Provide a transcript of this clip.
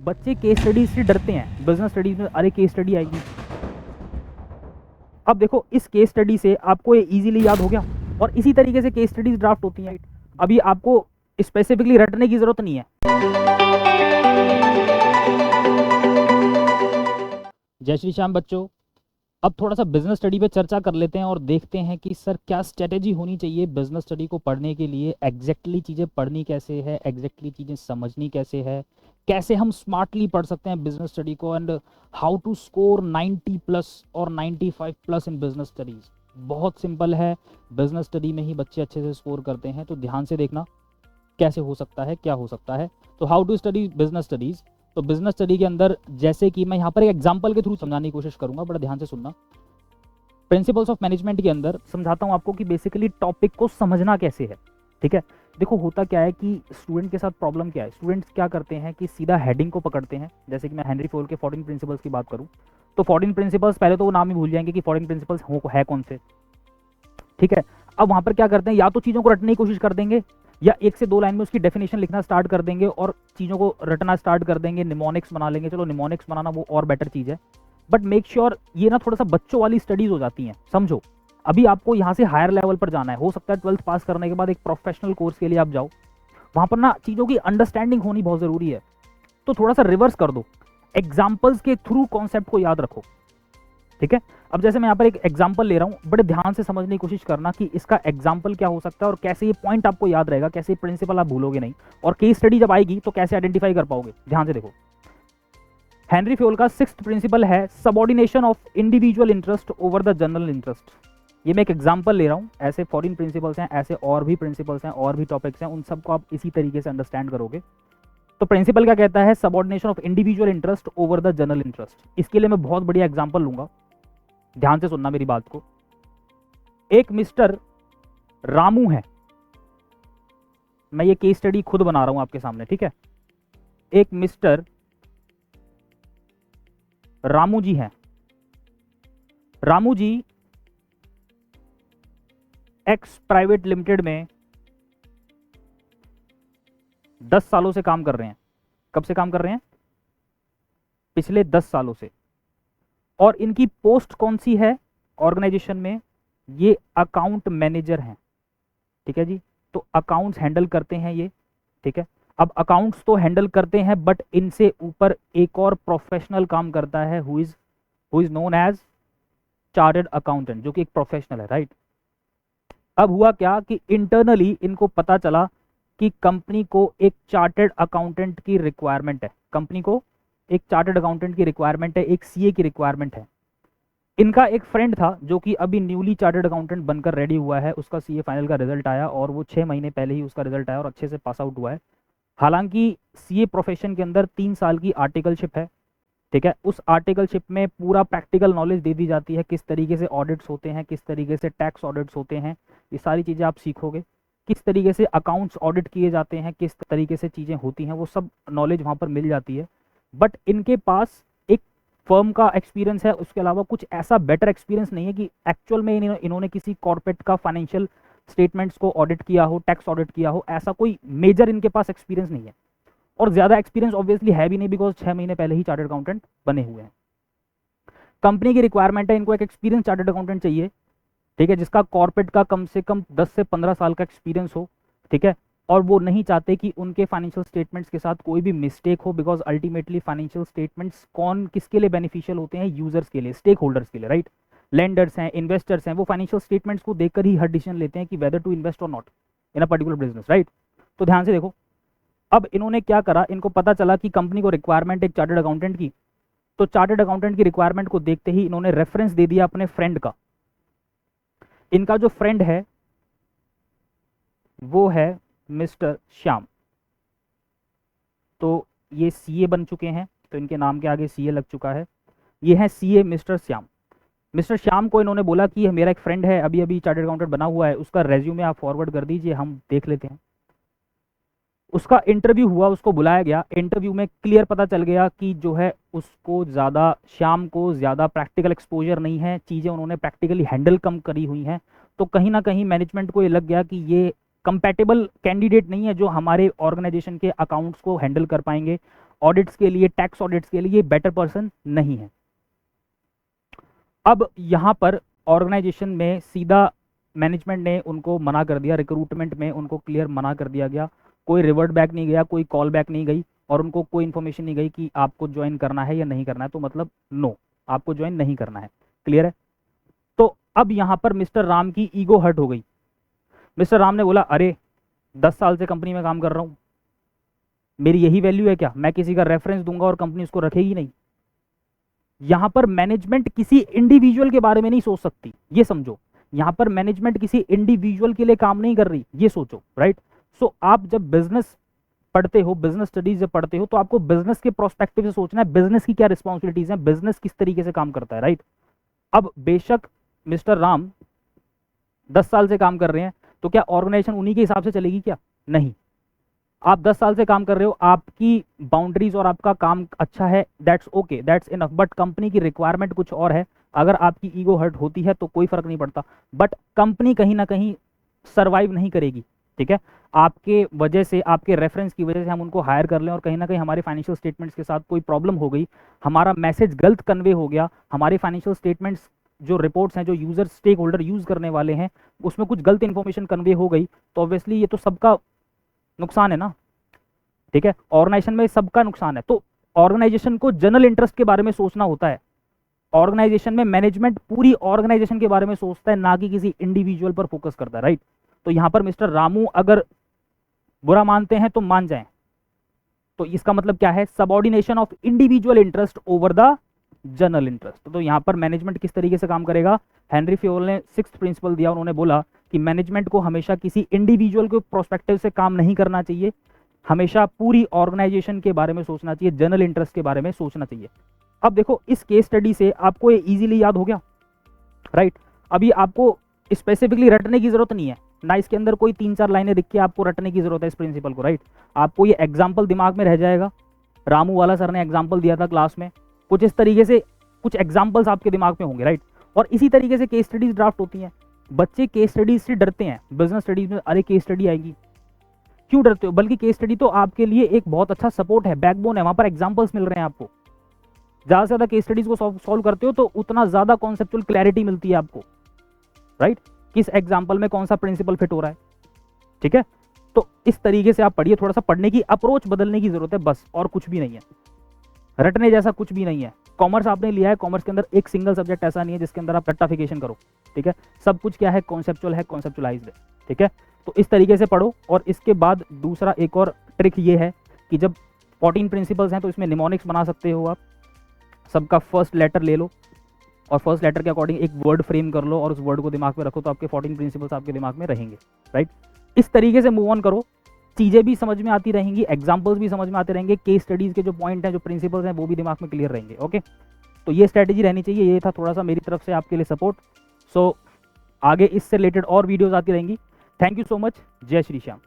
बच्चे case study से डरते हैं, बिजनेस स्टडीज में अरे केस स्टडी आएगी। अब देखो इस केस स्टडी से आपको ये इजीली याद हो गया, और इसी तरीके से केस स्टडीज ड्राफ्ट होती हैं। अभी आपको स्पेसिफिकली रटने की जरूरत नहीं है। जय श्री श्याम बच्चों, अब थोड़ा सा बिजनेस स्टडी पे चर्चा कर लेते हैं और देखते हैं कि सर क्या स्ट्रेटेजी होनी चाहिए बिजनेस स्टडी को पढ़ने के लिए, एग्जैक्टली चीज़ें पढ़नी कैसे है, एग्जैक्टली चीज़ें समझनी कैसे है, कैसे हम स्मार्टली पढ़ सकते हैं बिजनेस स्टडी को, एंड हाउ टू स्कोर 90+ और 95+ इन बिजनेस स्टडीज़। बहुत सिंपल है, बिजनेस स्टडी में ही बच्चे अच्छे से स्कोर करते हैं। तो ध्यान से देखना कैसे हो सकता है, क्या हो सकता है। तो how to study business studies, तो बिजनेस स्टडी के अंदर जैसे कि मैं यहाँ पर एक एग्जांपल के थ्रू समझाने की कोशिश करूंगा, बड़ा ध्यान से सुनना। प्रिंसिपल्स ऑफ मैनेजमेंट के अंदर समझाता हूँ आपको कि बेसिकली टॉपिक को समझना कैसे है। ठीक है, देखो होता क्या है कि स्टूडेंट के साथ प्रॉब्लम क्या है, स्टूडेंट्स क्या करते हैं कि सीधा हेडिंग को पकड़ते हैं। जैसे कि मैं हेनरी फोर्ड के 14 प्रिंसिपल्स की बात करूँ तो 14 प्रिंसिपल्स, पहले तो वो नाम ही भूल जाएंगे कि 14 प्रिंसिपल्स है कौन से। ठीक है, अब वहाँ पर क्या करते हैं, या तो चीज़ों को रटने की कोशिश कर देंगे, या 1 से 2 लाइन में उसकी डेफिनेशन लिखना स्टार्ट कर देंगे और चीज़ों को रटना स्टार्ट कर देंगे, निमोनिक्स बना लेंगे। चलो निमोनिक्स बनाना वो और बेटर चीज़ है, बट मेक श्योर ये ना थोड़ा सा बच्चों वाली स्टडीज हो जाती हैं। समझो, अभी आपको यहाँ से हायर लेवल पर जाना है, हो सकता है 12th पास करने के बाद एक प्रोफेशनल कोर्स के लिए आप जाओ, वहाँ पर ना चीज़ों की अंडरस्टैंडिंग होनी बहुत ज़रूरी है। तो थोड़ा सा रिवर्स कर दो, एग्जाम्पल्स के थ्रू कॉन्सेप्ट को याद रखो। ठीक है, अब जैसे मैं यहाँ पर एक एग्जाम्पल ले रहा हूँ, बड़े ध्यान से समझने की कोशिश करना कि इसका एग्जाम्पल क्या हो सकता है और कैसे ये पॉइंट आपको याद रहेगा, कैसे प्रिंसिपल आप भूलोगे नहीं, और केस स्टडी जब आएगी तो कैसे आइडेंटिफाई कर पाओगे। ध्यान से देखो, हेनरी फ्योल का 6th प्रिंसिपल है subordination of individual interest over the general interest. ये मैं एक एग्जाम्पल ले रहा हूँ, ऐसे 14 प्रिंसिपल्स हैं, ऐसे और भी प्रिंसिपल्स हैं, और भी टॉपिक्स हैं, उन सबको आप इसी तरीके से अंडरस्टैंड करोगे। तो प्रिंसिपल क्या कहता है, subordination of individual interest over the general interest. इसके लिए मैं बहुत बढ़िया एग्जाम्पल लूंगा, ध्यान से सुनना मेरी बात को। एक मिस्टर रामू है, मैं ये केस स्टडी खुद बना रहा हूं आपके सामने। ठीक है, एक मिस्टर रामू जी हैं। रामू जी एक्स प्राइवेट लिमिटेड में 10 सालों से काम कर रहे हैं। कब से काम कर रहे हैं? पिछले 10 सालों से। और इनकी पोस्ट कौन सी है ऑर्गेनाइजेशन में? ये अकाउंट मैनेजर हैं। ठीक है जी, तो अकाउंट्स हैंडल करते हैं ये। ठीक है, अब अकाउंट्स तो हैंडल करते हैं, बट इनसे ऊपर एक और प्रोफेशनल काम करता है, who is known as chartered accountant, जो कि एक प्रोफेशनल है, राइट। अब हुआ क्या कि इंटरनली इनको पता चला कि कंपनी को एक चार्टर्ड अकाउंटेंट की रिक्वायरमेंट है, कंपनी को एक चार्टर्ड अकाउंटेंट की रिक्वायरमेंट है, एक सीए की रिक्वायरमेंट है। इनका एक फ्रेंड था जो कि अभी न्यूली चार्टर्ड अकाउंटेंट बनकर रेडी हुआ है, उसका सीए फाइनल का रिजल्ट आया और वो 6 महीने पहले ही उसका रिजल्ट आया और अच्छे से पास आउट हुआ है। हालांकि सीए प्रोफेशन के अंदर 3 साल की आर्टिकलशिप है। ठीक है, उस आर्टिकलशिप में पूरा प्रैक्टिकल नॉलेज दे दी जाती है, किस तरीके से ऑडिट्स होते हैं, किस तरीके से टैक्स ऑडिट्स होते हैं, ये सारी चीज़ें आप सीखोगे। किस तरीके से अकाउंट्स ऑडिट किए जाते हैं, किस तरीके से चीज़ें होती हैं, वो सब नॉलेज वहाँ पर मिल जाती है। बट इनके पास एक फर्म का एक्सपीरियंस है, उसके अलावा कुछ ऐसा बेटर एक्सपीरियंस नहीं है कि एक्चुअल में इन्होंने किसी कॉर्पोरेट का फाइनेंशियल स्टेटमेंट्स को ऑडिट किया हो, टैक्स ऑडिट किया हो, ऐसा कोई मेजर इनके पास एक्सपीरियंस नहीं है। और ज़्यादा एक्सपीरियंस ऑब्वियसली है भी नहीं, बिकॉज 6 महीने पहले ही चार्टर्ड अकाउंटेंट बने हुए हैं। कंपनी की रिक्वायरमेंट है, इनको एक एक्सपीरियंस चार्टर्ड अकाउंटेंट चाहिए। ठीक है, जिसका कॉर्पोरेट का कम से कम 10 से 15 साल का एक्सपीरियंस हो। ठीक है, और वो नहीं चाहते कि उनके फाइनेंशियल स्टेटमेंट्स के साथ कोई भी मिस्टेक हो, बिकॉज अल्टीमेटली फाइनेंशियल स्टेटमेंट्स कौन किसके लिए बेनिफिशियल होते हैं? यूजर्स के लिए, स्टेक होल्डर्स के लिए, राइट। लेंडर्स हैं, इन्वेस्टर्स हैं, वो फाइनेंशियल स्टेटमेंट्स को देखकर ही हर डिसीजन लेते हैं कि वेदर टू इन्वेस्ट और not in a particular business, right. तो ध्यान से देखो, अब इन्होंने क्या करा, इनको पता चला कि कंपनी को रिक्वायरमेंट एक चार्टर्ड अकाउंटेंट की, तो चार्टर्ड अकाउंटेंट की रिक्वायरमेंट को देखते ही इन्होंने रेफरेंस दे दिया अपने फ्रेंड का। इनका जो फ्रेंड है वो है मिस्टर श्याम। तो ये सीए बन चुके हैं, तो इनके नाम के आगे सीए लग चुका है। ये है CA mister Shyam. Mister Shyam को इन्होंने बोला कि मेरा एक फ्रेंड है, अभी अभी चार्टर्ड अकाउंटेंट बना हुआ है, उसका रेज्यूमे आप फॉरवर्ड कर दीजिए, हम देख लेते हैं। उसका इंटरव्यू हुआ, उसको बुलाया गया। इंटरव्यू में क्लियर पता चल गया कि जो है उसको ज़्यादा, श्याम को ज़्यादा प्रैक्टिकल एक्सपोजर नहीं है, चीज़ें उन्होंने प्रैक्टिकली हैंडल कम करी हुई हैं। तो कहीं ना कहीं मैनेजमेंट को ये लग गया कि ये कंपैटिबल कैंडिडेट नहीं है जो हमारे ऑर्गेनाइजेशन के अकाउंट्स को हैंडल कर पाएंगे ऑडिट्स के लिए, टैक्स ऑडिट्स के लिए बेटर पर्सन नहीं है। अब यहाँ पर ऑर्गेनाइजेशन में सीधा मैनेजमेंट ने उनको मना कर दिया, रिक्रूटमेंट में उनको क्लियर मना कर दिया गया, कोई रिवर्ट बैक नहीं गया, कोई कॉल बैक नहीं गई और उनको कोई इन्फॉर्मेशन नहीं गई कि आपको ज्वाइन करना है या नहीं करना है, तो मतलब नो, आपको ज्वाइन नहीं करना है। क्लियर है? तो अब यहाँ पर मिस्टर राम की ईगो हर्ट हो गई। मिस्टर राम ने बोला, अरे 10 साल से कंपनी में काम कर रहा हूँ, मेरी यही वैल्यू है क्या? मैं किसी का रेफरेंस दूंगा और कंपनी उसको रखेगी नहीं। यहां पर मैनेजमेंट किसी इंडिविजुअल के बारे में नहीं सोच सकती, ये समझो। यहां पर मैनेजमेंट किसी इंडिविजुअल के लिए काम नहीं कर रही, ये सोचो, राइट? सो आप जब बिजनेस पढ़ते हो, बिजनेस स्टडीज जब पढ़ते हो, तो आपको बिजनेस के प्रोस्पेक्टिव से सोचना है, बिजनेस की क्या रिस्पॉन्सिबिलिटीज हैं, बिजनेस किस तरीके से काम करता है, राइट? अब बेशक मिस्टर राम 10 साल से काम कर रहे हैं, तो क्या ऑर्गेनाइजेशन उन्हीं के हिसाब से चलेगी क्या? नहीं। आप 10 साल से काम कर रहे हो, आपकी बाउंड्रीज और आपका काम अच्छा है, that's okay, that's enough, but company की रिक्वायरमेंट कुछ और है। अगर आपकी ईगो हर्ट होती है तो कोई फर्क नहीं पड़ता, बट कंपनी कहीं ना कहीं सर्वाइव नहीं करेगी, ठीक है? आपके वजह से, आपके रेफरेंस की वजह से हम उनको हायर कर लें और कहीं ना कहीं हमारे फाइनेंशियल स्टेटमेंट्स के साथ कोई प्रॉब्लम हो गई, हमारा मैसेज गलत कन्वे हो गया, हमारे फाइनेंशियल स्टेटमेंट्स जो रिपोर्ट्स हैं, जो यूजर स्टेक होल्डर यूज करने वाले हैं, उसमें कुछ गलत इंफॉर्मेशन कन्वे हो गई, तो ऑब्वियसली ये तो सबका नुकसान है ना, ठीक है? ऑर्गेनाइजेशन में सबका नुकसान है। तो ऑर्गेनाइजेशन को जनरल इंटरेस्ट के बारे में सोचना होता है। ऑर्गेनाइजेशन में मैनेजमेंट पूरी ऑर्गेनाइजेशन के बारे में सोचता है, ना कि किसी इंडिविजुअल पर फोकस करता है, राइट? तो यहां पर मिस्टर रामू अगर बुरा मानते हैं तो मान जाएं, तो इसका मतलब क्या है? Subordination of individual interest over the general interest. तो यहां पर मैनेजमेंट किस तरीके से काम करेगा? हेनरी फ्योल ने 6th प्रिंसिपल दिया, उन्होंने बोला कि मैनेजमेंट को हमेशा किसी इंडिविजुअल के प्रोस्पेक्टिव से काम नहीं करना चाहिए, हमेशा पूरी ऑर्गेनाइजेशन के बारे में सोचना चाहिए, जनरल इंटरेस्ट के बारे में सोचना चाहिए। अब देखो, इस केस स्टडी से आपको ये इजीली याद हो गया, राइट? अभी आपको स्पेसिफिकली रटने की जरूरत नहीं है ना, इसके अंदर कोई 3-4 लाइनें लिख के आपको रटने की जरूरत है इस प्रिंसिपल को, राइट? आपको ये एग्जाम्पल दिमाग में रह जाएगा। रामू वाला सर ने एग्जाम्पल दिया था क्लास में, कुछ इस तरीके से कुछ एग्जाम्पल्स आपके दिमाग में होंगे, राइट? और इसी तरीके से केस स्टडीज ड्राफ्ट होती हैं। बच्चे केस स्टडीज से डरते हैं, बिजनेस स्टडीज में अरे केस स्टडी आएगी, क्यों डरते हो? बल्कि केस स्टडी तो आपके लिए एक बहुत अच्छा सपोर्ट है, बैकबोन है, वहां पर एग्जांपल्स मिल रहे हैं आपको। ज्यादा से ज्यादा केस स्टडीज को सॉल्व करते हो तो उतना ज्यादा कॉन्सेप्चुअल क्लैरिटी मिलती है आपको, राइट? किस एग्जांपल में कौन सा प्रिंसिपल फिट हो रहा है, ठीक है? तो इस तरीके से आप पढ़िए, थोड़ा सा पढ़ने की अप्रोच बदलने की जरूरत है बस, और कुछ भी नहीं है। रटने जैसा कुछ भी नहीं है। कॉमर्स आपने लिया है, कॉमर्स के अंदर एक सिंगल सब्जेक्ट ऐसा नहीं है जिसके अंदर आप रट्टाफिकेशन करो, ठीक है? सब कुछ क्या है? कॉन्सेप्चुअल है, कॉन्सेप्चुअलाइज्ड है, ठीक है? तो इस तरीके से पढ़ो। और इसके बाद दूसरा एक और ट्रिक ये है कि जब 14 प्रिंसिपल्स हैं तो इसमें निमोनिक्स बना सकते हो आप। सबका फर्स्ट लेटर ले लो और फर्स्ट लेटर के अकॉर्डिंग एक वर्ड फ्रेम कर लो और उस वर्ड को दिमाग में रखो, तो आपके 14 प्रिंसिपल्स आपके दिमाग में रहेंगे, राइट? इस तरीके से मूव ऑन करो, चीज़ें भी समझ में आती रहेंगी, एग्जाम्पल्स भी समझ में आते रहेंगे, केस स्टडीज़ के जो पॉइंट हैं, जो प्रिंसिपल्स हैं, वो भी दिमाग में क्लियर रहेंगे। ओके, तो ये स्ट्रैटेजी रहनी चाहिए। ये था थोड़ा सा मेरी तरफ से आपके लिए सपोर्ट। सो आगे इससे रिलेटेड और वीडियोज़ आती रहेंगी। Thank you so much. जय श्री श्याम।